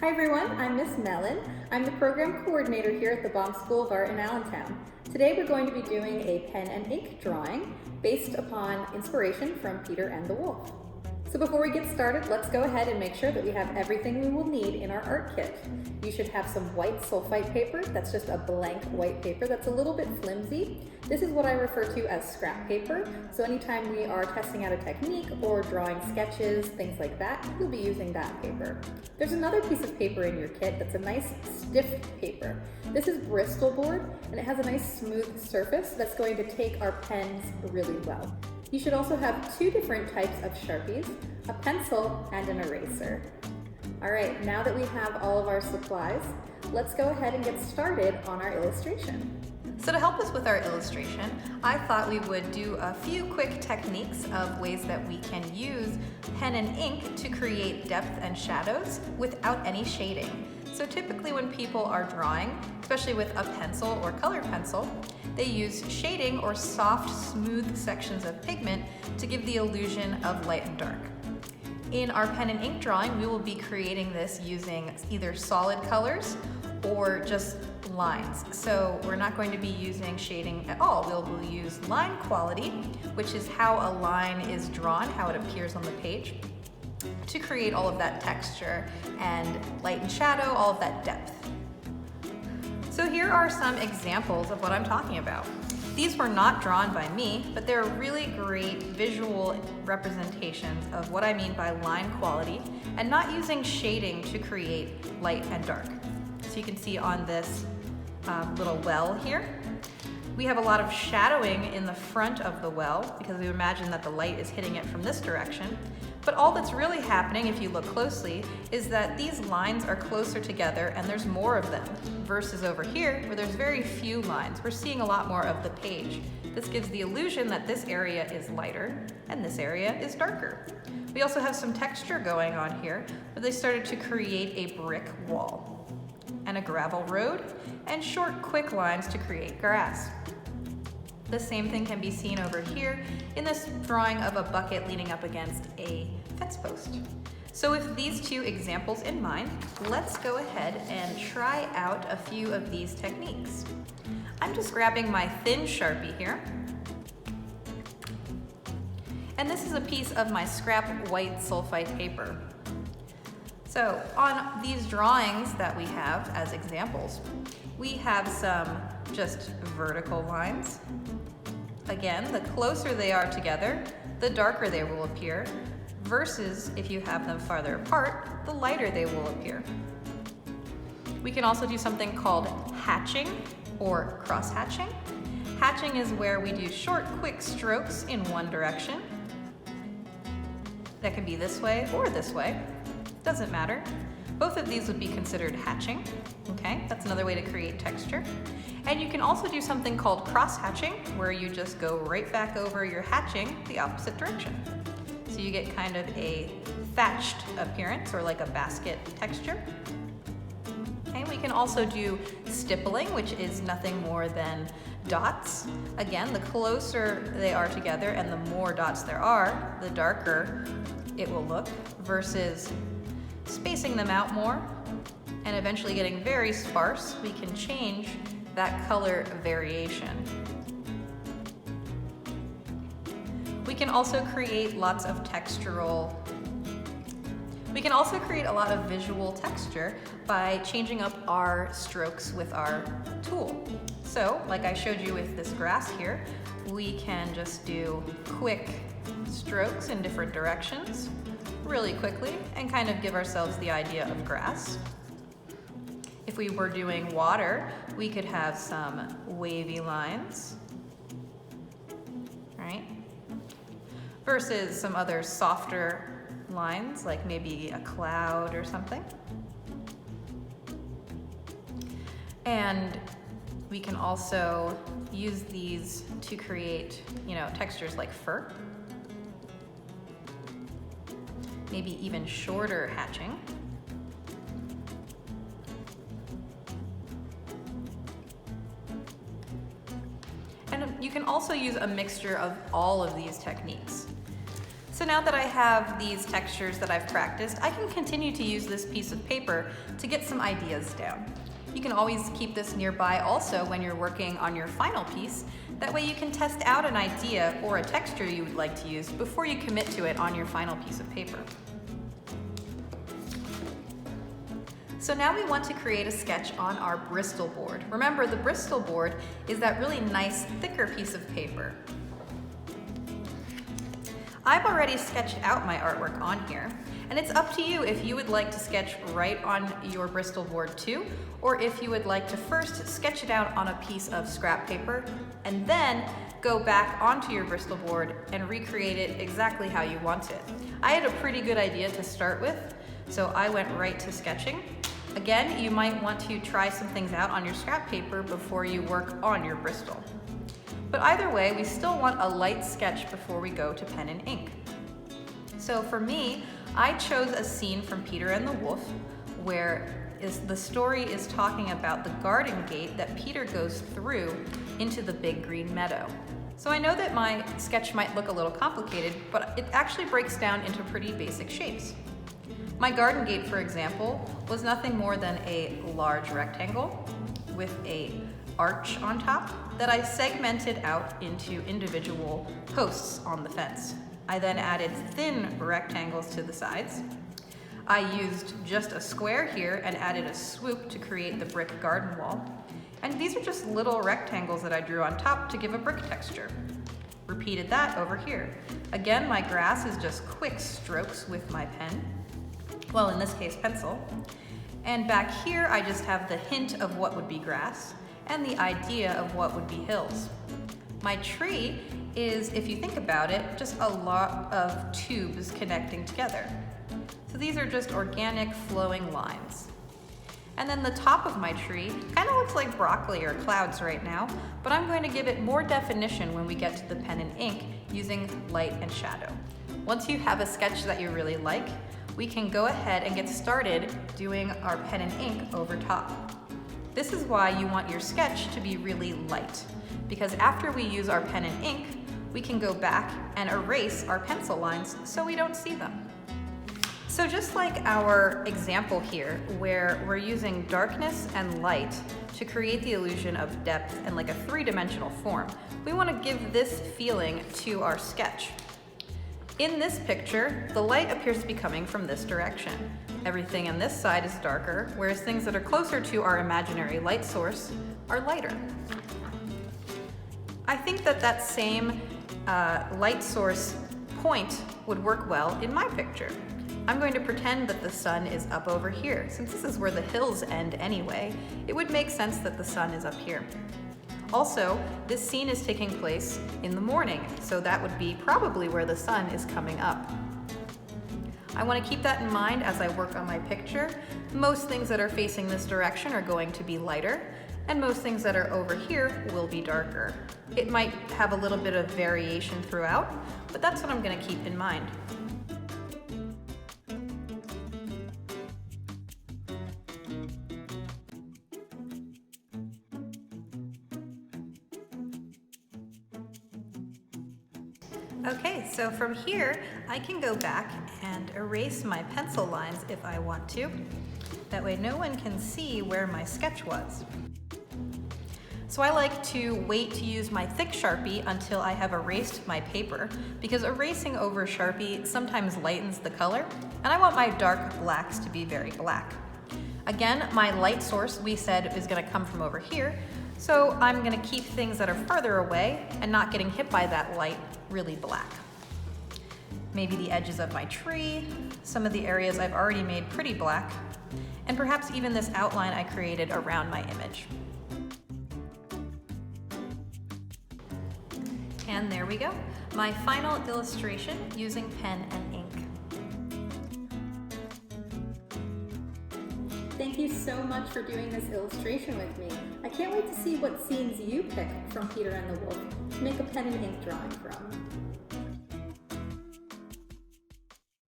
Hi everyone, I'm Miss Mellen. I'm the program coordinator here at the Baum School of Art in Allentown. Today we're going to be doing a pen and ink drawing based upon inspiration from Peter and the Wolf. So before we get started, let's go ahead and make sure that we have everything we will need in our art kit. You should have some white sulfite paper. That's just a blank white paper that's a little bit flimsy. This is what I refer to as scrap paper. So anytime we are testing out a technique or drawing sketches, things like that, you'll be using that paper. There's another piece of paper in your kit that's a nice stiff paper. This is Bristol board, and it has a nice smooth surface that's going to take our pens really well. You should also have two different types of Sharpies, a pencil and an eraser. All right, now that we have all of our supplies, let's go ahead and get started on our illustration. So to help us with our illustration, I thought we would do a few quick techniques of ways that we can use pen and ink to create depth and shadows without any shading. So typically when people are drawing, especially with a pencil or colored pencil, they use shading or soft, smooth sections of pigment to give the illusion of light and dark. In our pen and ink drawing, we will be creating this using either solid colors or just lines. So we're not going to be using shading at all. We'll use line quality, which is how a line is drawn, how it appears on the page, to create all of that texture and light and shadow, all of that depth. So here are some examples of what I'm talking about. These were not drawn by me, but they're really great visual representations of what I mean by line quality and not using shading to create light and dark. So you can see on this little well here, we have a lot of shadowing in the front of the well because we imagine that the light is hitting it from this direction. But all that's really happening, if you look closely, is that these lines are closer together and there's more of them, versus over here where there's very few lines. We're seeing a lot more of the page. This gives the illusion that this area is lighter and this area is darker. We also have some texture going on here where they started to create a brick wall and a gravel road and short, quick lines to create grass. The same thing can be seen over here in this drawing of a bucket leaning up against a fence post. So with these two examples in mind, let's go ahead and try out a few of these techniques. I'm just grabbing my thin Sharpie here. And this is a piece of my scrap white sulfite paper. So on these drawings that we have as examples, we have some just vertical lines. Again, the closer they are together, the darker they will appear, versus if you have them farther apart, the lighter they will appear. We can also do something called hatching or cross-hatching. Hatching is where we do short, quick strokes in one direction. That can be this way or this way. Doesn't matter. Both of these would be considered hatching. Okay, that's another way to create texture. And you can also do something called cross-hatching, where you just go right back over your hatching the opposite direction. So you get kind of a thatched appearance or like a basket texture. Okay, we can also do stippling, which is nothing more than dots. Again, the closer they are together and the more dots there are, the darker it will look, versus spacing them out more and eventually getting very sparse, we can change that color variation. We can also create lots of textural, we can also create a lot of visual texture by changing up our strokes with our tool. So, like I showed you with this grass here, we can just do quick strokes in different directions really quickly and kind of give ourselves the idea of grass. If we were doing water, we could have some wavy lines, right? Versus some other softer lines, like maybe a cloud or something. And we can also use these to create, textures like fur. Maybe even shorter hatching. And you can also use a mixture of all of these techniques. So now that I have these textures that I've practiced, I can continue to use this piece of paper to get some ideas down. You can always keep this nearby also when you're working on your final piece. That way you can test out an idea or a texture you would like to use before you commit to it on your final piece of paper. So now we want to create a sketch on our Bristol board. Remember, the Bristol board is that really nice, thicker piece of paper. I've already sketched out my artwork on here, and it's up to you if you would like to sketch right on your Bristol board too, or if you would like to first sketch it out on a piece of scrap paper and then go back onto your Bristol board and recreate it exactly how you want it. I had a pretty good idea to start with, so I went right to sketching. Again, you might want to try some things out on your scrap paper before you work on your Bristol. But either way, we still want a light sketch before we go to pen and ink. So for me, I chose a scene from Peter and the Wolf where the story is talking about the garden gate that Peter goes through into the big green meadow. So I know that my sketch might look a little complicated, but it actually breaks down into pretty basic shapes. My garden gate, for example, was nothing more than a large rectangle with an arch on top that I segmented out into individual posts on the fence. I then added thin rectangles to the sides. I used just a square here and added a swoop to create the brick garden wall. And these are just little rectangles that I drew on top to give a brick texture. Repeated that over here. Again, my grass is just quick strokes with my pen. Well, in this case, pencil. And back here, I just have the hint of what would be grass and the idea of what would be hills. My tree is, if you think about it, just a lot of tubes connecting together. So these are just organic flowing lines. And then the top of my tree kind of looks like broccoli or clouds right now, but I'm going to give it more definition when we get to the pen and ink using light and shadow. Once you have a sketch that you really like, we can go ahead and get started doing our pen and ink over top. This is why you want your sketch to be really light, because after we use our pen and ink, we can go back and erase our pencil lines so we don't see them. So just like our example here, where we're using darkness and light to create the illusion of depth and like a three-dimensional form, we want to give this feeling to our sketch. In this picture, the light appears to be coming from this direction. Everything on this side is darker, whereas things that are closer to our imaginary light source are lighter. I think that that same light source point would work well in my picture. I'm going to pretend that the sun is up over here. Since this is where the hills end anyway, it would make sense that the sun is up here. Also, this scene is taking place in the morning, so that would be probably where the sun is coming up. I want to keep that in mind as I work on my picture. Most things that are facing this direction are going to be lighter, and most things that are over here will be darker. It might have a little bit of variation throughout, but that's what I'm going to keep in mind. Okay, so from here, I can go back and erase my pencil lines if I want to. That way no one can see where my sketch was. So I like to wait to use my thick Sharpie until I have erased my paper, because erasing over Sharpie sometimes lightens the color, and I want my dark blacks to be very black. Again, my light source, we said, is gonna come from over here, so I'm gonna keep things that are farther away and not getting hit by that light really black. Maybe the edges of my tree, some of the areas I've already made pretty black, and perhaps even this outline I created around my image. And there we go, my final illustration using pen and ink. Thank you so much for doing this illustration with me. I can't wait to see what scenes you pick from Peter and the Wolf to make a pen and ink drawing from.